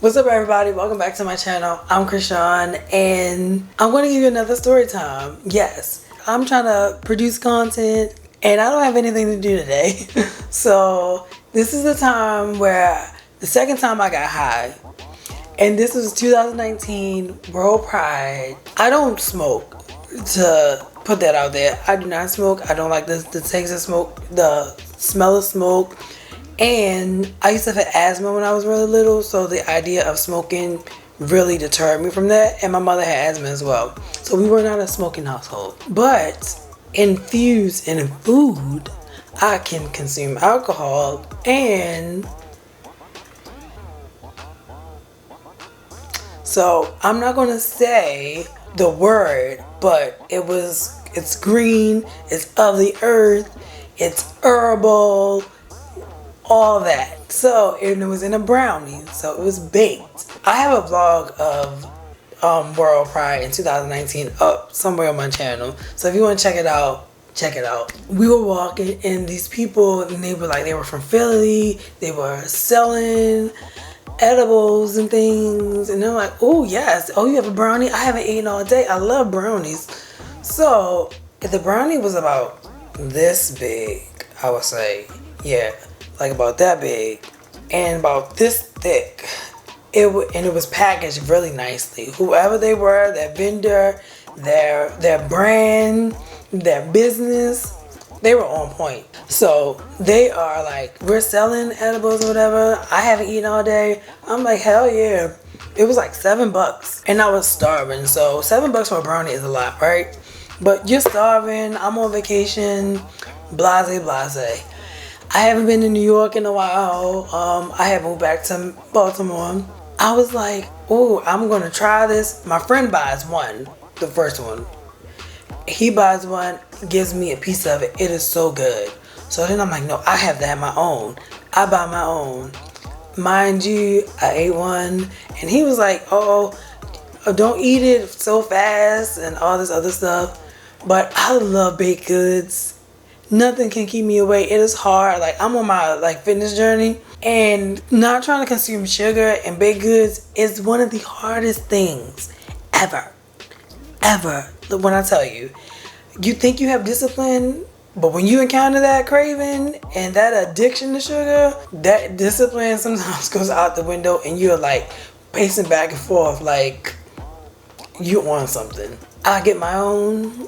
What's up, everybody? Welcome back to my channel. I'm Crisean, and I'm going to give you another story time. Yes, I'm trying to produce content, and I don't have anything to do today. So this is the time where the second time I got high, and this was 2019 World Pride. I don't smoke, to put that out there. I do not smoke. I don't like the taste of smoke, the smell of smoke. And I used to have asthma when I was really little, so the idea of smoking really deterred me from that. And my mother had asthma as well, so we were not a smoking household. But infused in food, I can consume alcohol, and so I'm not gonna say the word, but it's green, it's of the earth, it's herbal, all that. So, and it was in a brownie, so it was baked. I have a vlog of World Pride in 2019 up somewhere on my channel, so if you want to check it out, check it out. We were walking, and these people, and they were from Philly, they were selling edibles and things, and they're like, oh yes, oh, you have a brownie? I haven't eaten all day. I love brownies. So the brownie was about this big, I would say. Yeah, like about that big and about this thick. It was packaged really nicely. Whoever they were, their vendor, their brand, their business, they were on point. So they are like, we're selling edibles or whatever. I haven't eaten all day. I'm like, hell yeah. It was like $7, and I was starving. So $7 for a brownie is a lot, right? But you're starving. I'm on vacation. Blase, blase. I haven't been to New York in a while. I have moved back to Baltimore. I was like, oh, I'm going to try this. My friend buys one, the first one. He buys one, gives me a piece of it. It is so good. So then I'm like, no, I have to have my own. I buy my own. Mind you, I ate one, and he was like, oh, don't eat it so fast and all this other stuff. But I love baked goods. Nothing can keep me away. It is hard. Like, I'm on my fitness journey, and not trying to consume sugar and baked goods is one of the hardest things ever. When I tell you, you think you have discipline, but when you encounter that craving and that addiction to sugar, that discipline sometimes goes out the window, and you're like pacing back and forth like you want something. I get my own,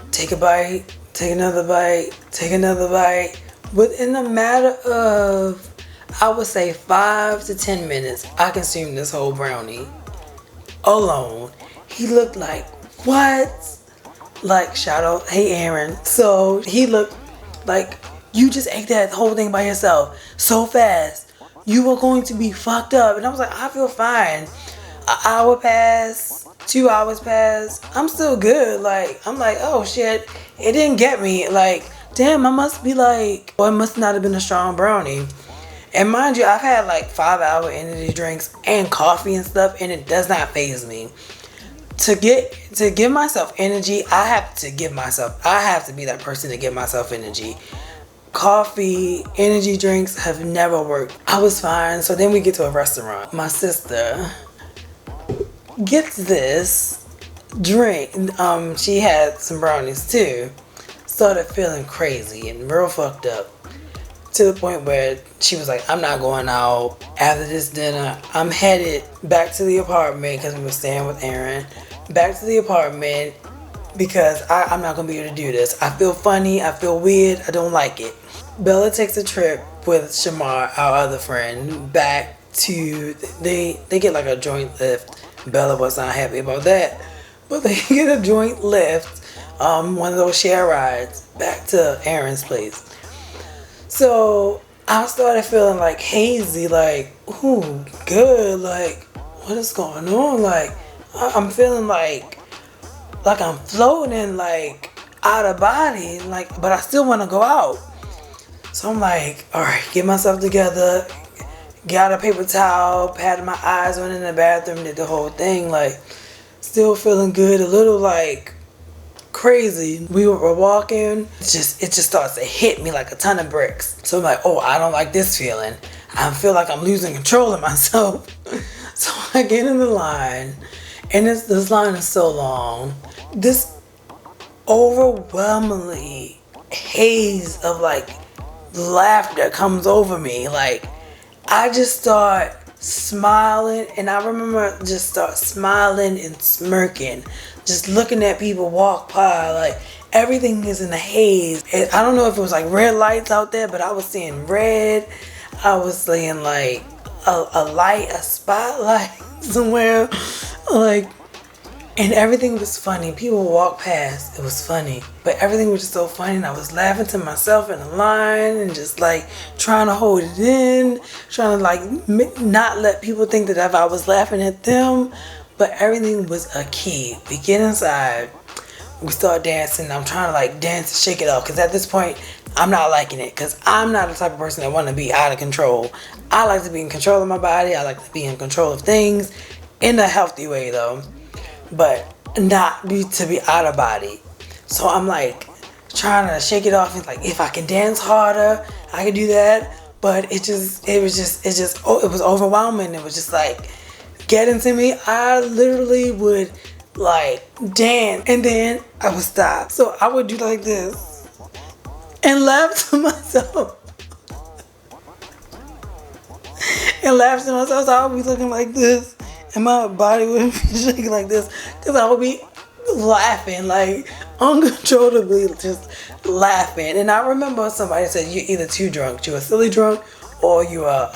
take a bite, take another bite, take another bite. Within a matter of, I would say, 5 to 10 minutes, I consumed this whole brownie alone. He looked like, what? Like, shout out, hey Aaron. So he looked like, you just ate that whole thing by yourself so fast. You were going to be fucked up. And I was like, I feel fine. An hour passed, 2 hours passed. I'm still good. Like, I'm like, oh shit, it didn't get me. Like, damn, I must be like, well, it must not have been a strong brownie. And mind you, I've had like 5-hour energy drinks and coffee and stuff, and it does not faze me. To give myself energy, I have to be that person to give myself energy. Coffee, energy drinks have never worked. I was fine. So then we get to a restaurant. My sister gets this drink. She had some brownies too. Started feeling crazy and real fucked up, to the point where she was like, I'm not going out after this dinner. I'm headed back to the apartment, because we were staying with Aaron. Back to the apartment, because I'm not gonna be able to do this. I feel funny, I feel weird, I don't like it. Bella takes a trip with Shamar, our other friend, back to, they get like a joint lift. Bella was not happy about that, but they get a joint lift, one of those share rides, back to Aaron's place. So I started feeling like hazy, like, ooh, good, like, what is going on? Like, I'm feeling like I'm floating, like, out of body, like, but I still want to go out. So I'm like, all right, get myself together, got a paper towel, patted my eyes, went in the bathroom, did the whole thing, like, still feeling good, a little like crazy. We were walking, it just starts to hit me like a ton of bricks. So I'm like, oh, I don't like this feeling. I feel like I'm losing control of myself. So I get in the line, and this line is so long. This overwhelmingly haze of like laughter comes over me. Like, I just start smiling, and I remember just start smiling and smirking, just looking at people walk by. Like, everything is in a haze. And I don't know if it was like red lights out there, but I was seeing red. I was seeing like a spotlight somewhere, like, and everything was funny. People walk past, it was funny, but everything was just so funny, and I was laughing to myself in the line, and just like trying to hold it in, trying to like not let people think that if I was laughing at them, but everything was a key. We get inside, we start dancing. I'm trying to like dance and shake it off, because at this point I'm not liking it, because I'm not the type of person that want to be out of control. I like to be in control of my body. I like to be in control of things in a healthy way though, but not to be out of body. So I'm like trying to shake it off. It's like, if I can dance harder, I can do that. But it was overwhelming. It was just like getting to me. I literally would like dance, and then I would stop. So I would do like this and laugh to myself. And laugh to myself. So I would be looking like this, and my body would be shaking like this, because I would be laughing like uncontrollably, just laughing. And I remember somebody said, you're either too drunk, you're a silly drunk, or you're a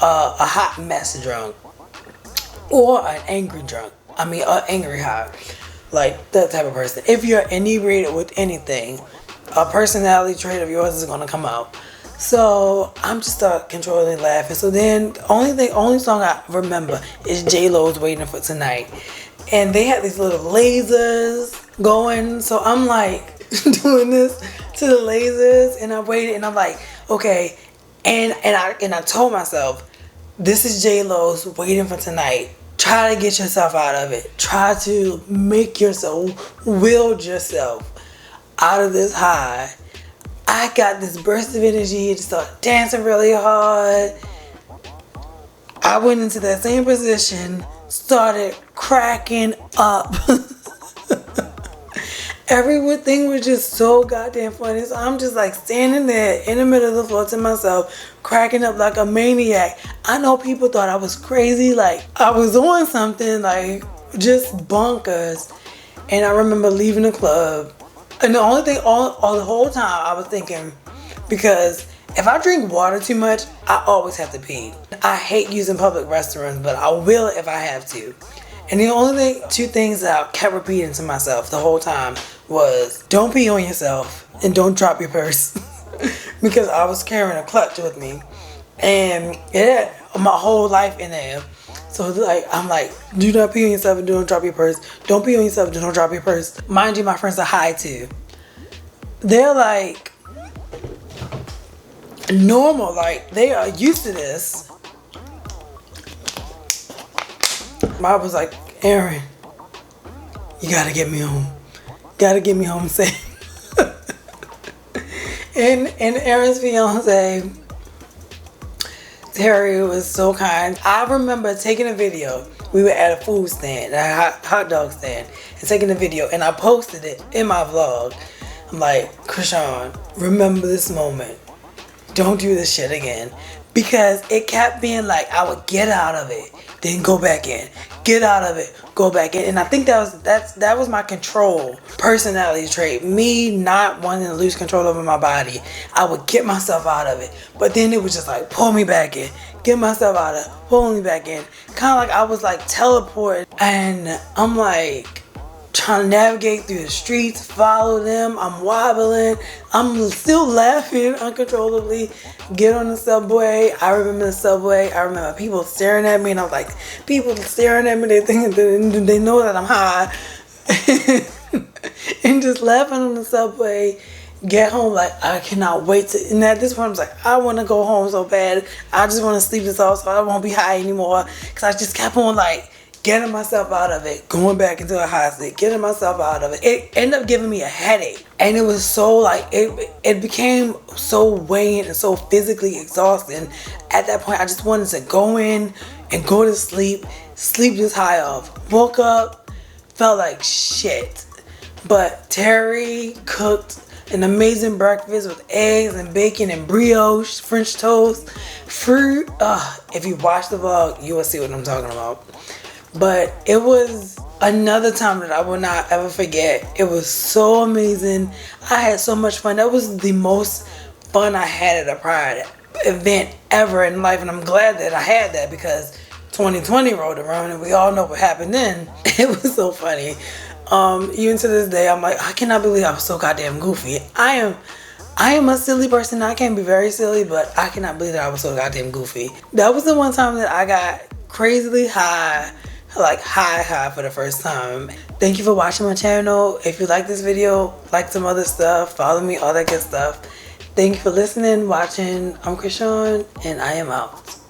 hot mess drunk, or an angry drunk. I mean, an angry high, like that type of person. If you're inebriated with anything, a personality trait of yours is gonna come out. So I'm just controlling laughing. So then the only song I remember is J-Lo's Waiting for Tonight. And they had these little lasers going. So I'm like doing this to the lasers, and I waited, and I'm like, okay. And I told myself, this is J-Lo's Waiting for Tonight. Try to get yourself out of it. Try to make yourself, will yourself out of this high. I got this burst of energy to start dancing really hard. I went into that same position, started cracking up. Everything was just so goddamn funny. So I'm just like standing there in the middle of the floor to myself, cracking up like a maniac. I know people thought I was crazy, like I was on something, like just bonkers. And I remember leaving the club. And the only thing, all the whole time I was thinking, because if I drink water too much, I always have to pee. I hate using public restrooms, but I will if I have to. And the only two things that I kept repeating to myself the whole time was, don't pee on yourself and don't drop your purse. Because I was carrying a clutch with me, and it had my whole life in there. So like, I'm like, do not pee on yourself and don't drop your purse. Don't pee on yourself and don't drop your purse. Mind you, my friends are high too. They're like normal, like they are used to this. I was like, Aaron, you gotta get me home. Gotta get me home safe. and Aaron's fiance, Terry, was so kind. I remember taking a video. We were at a food stand, a hot dog stand, and taking a video, and I posted it in my vlog. I'm like, Crisean, remember this moment. Don't do this shit again. Because it kept being like, I would get out of it, then go back in. Get out of it, go back in. And I think that was my control personality trait. Me not wanting to lose control over my body. I would get myself out of it, but then it was just like pull me back in, get myself out of it, pull me back in. Kind of like I was like teleported, and I'm like trying to navigate through the streets, follow them. I'm wobbling. I'm still laughing uncontrollably. Get on the subway. I remember the subway. I remember people staring at me, and I was like, people staring at me. They think they know that I'm high, and just laughing on the subway. Get home, like I cannot wait to. And at this point, I was like, I want to go home so bad. I just want to sleep this off, so I won't be high anymore. Cause I just kept on like getting myself out of it, going back into a high state, getting myself out of it. It ended up giving me a headache. And it was so like, it became so weighing and so physically exhausting. At that point, I just wanted to go in and go to sleep. Sleep just high off. Woke up, felt like shit. But Terry cooked an amazing breakfast with eggs and bacon and brioche, French toast, fruit. If you watch the vlog, you will see what I'm talking about. But it was another time that I will not ever forget. It was so amazing. I had so much fun. That was the most fun I had at a Pride event ever in life, and I'm glad that I had that because 2020 rolled around and we all know what happened then. It was so funny. Even to this day, I'm like, I cannot believe I was so goddamn goofy. I am a silly person. I can be very silly, but I cannot believe that I was so goddamn goofy. That was the one time that I got crazily high, like high for the first time. Thank you for watching my channel. If you like this video, like some other stuff, follow me, all that good stuff. Thank you for listening, watching. I'm Crisean, and I am out.